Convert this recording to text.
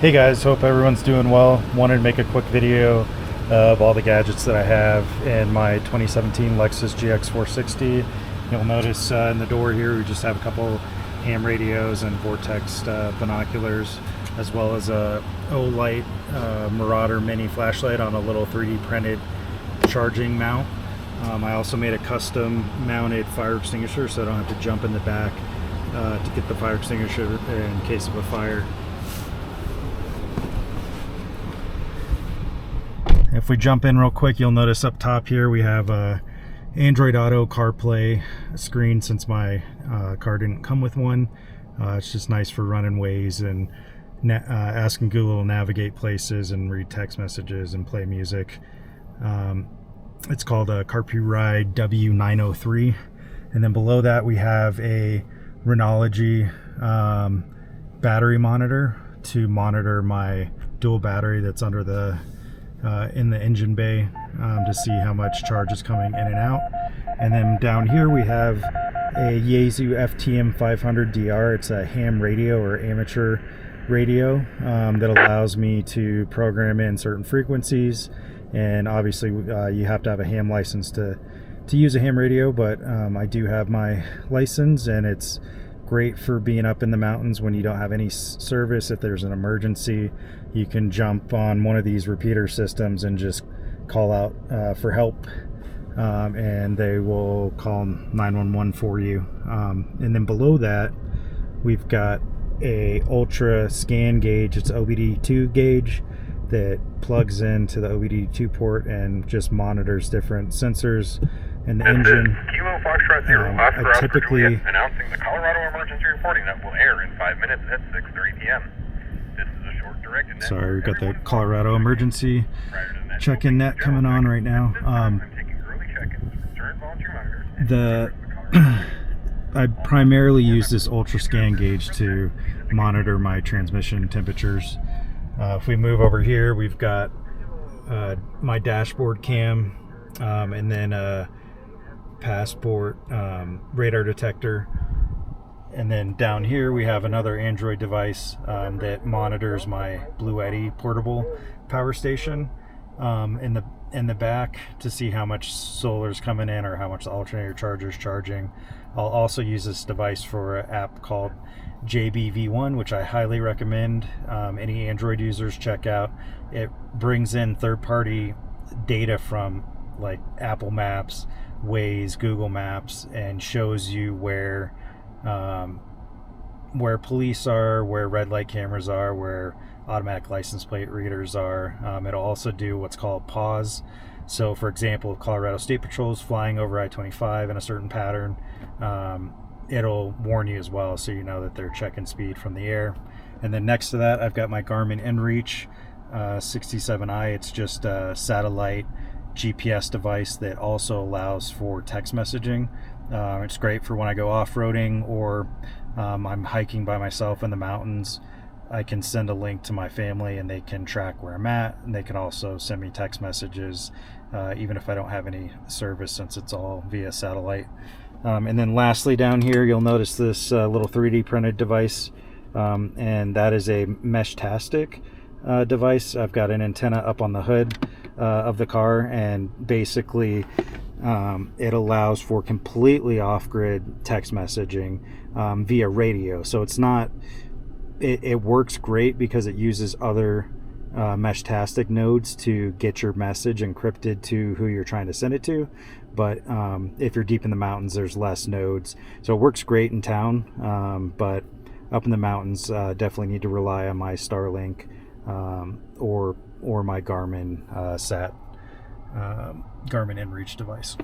Hey guys, hope everyone's doing well. Wanted to make a quick video of all the gadgets that I have in my 2017 Lexus GX460. You'll notice in the door here we just have a couple ham radios and Vortex binoculars, as well as a Olight Marauder mini flashlight on a little 3D printed charging mount. I also made a custom mounted fire extinguisher so I don't have to jump in the back to get the fire extinguisher in case of a fire. If we jump in real quick, you'll notice up top here we have a Android Auto CarPlay screen since my car didn't come with one. It's just nice for running Waze and asking Google to navigate places and read text messages and play music. It's called a CarPlay W903. And then below that we have a Rhenology battery monitor to monitor my dual battery that's under the in the engine bay to see how much charge is coming in and out. And then down here we have a Yaesu FTM 500DR. It's a ham radio or amateur radio that allows me to program in certain frequencies. And obviously you have to have a ham license to use a ham radio, but I do have my license, and it's great for being up in the mountains when you don't have any service. If there's an emergency, you can jump on one of these repeater systems and just call out for help, and they will call 911 for you. And then below that we've got a ultra scan gauge. It's OBD2 gauge that plugs into the OBD2 port and just monitors different sensors in the engine. Kilo Foxtrot 0, I typically announcing the Colorado emergency reporting that will air in 5 minutes at 6:30 p.m. This is a short directed. Sorry, we've got the Colorado emergency check-in net coming on right now. I primarily use this ultra scan gauge to monitor my transmission temperatures. If we move over here, we've got my dashboard cam, and then a passport radar detector. And then down here we have another Android device that monitors my Blue Eddy portable power station in the back to see how much solar's coming in or how much the alternator charger's charging. I'll also use this device for an app called JBV1, which I highly recommend any Android users check out. It brings in third-party data from like Apple Maps, Waze, Google Maps, and shows you where police are, where red light cameras are, where automatic license plate readers are. It'll also do what's called pause. So for example, if Colorado State Patrol is flying over I-25 in a certain pattern, it'll warn you as well, so you know that they're checking speed from the air. And then next to that I've got my Garmin inReach 67i. It's just a satellite GPS device that also allows for text messaging. It's great for when I go off-roading or I'm hiking by myself in the mountains. I can send a link to my family and they can track where I'm at, and they can also send me text messages even if I don't have any service, since it's all via satellite. And then lastly down here you'll notice this little 3D printed device, and that is a Meshtastic device. I've got an antenna up on the hood of the car, and basically it allows for completely off-grid text messaging via radio. So it's not, it works great because it uses other Meshtastic nodes to get your message encrypted to who you're trying to send it to. But if you're deep in the mountains, there's less nodes, so it works great in town, but up in the mountains definitely need to rely on my Starlink or my Garmin Garmin inReach device.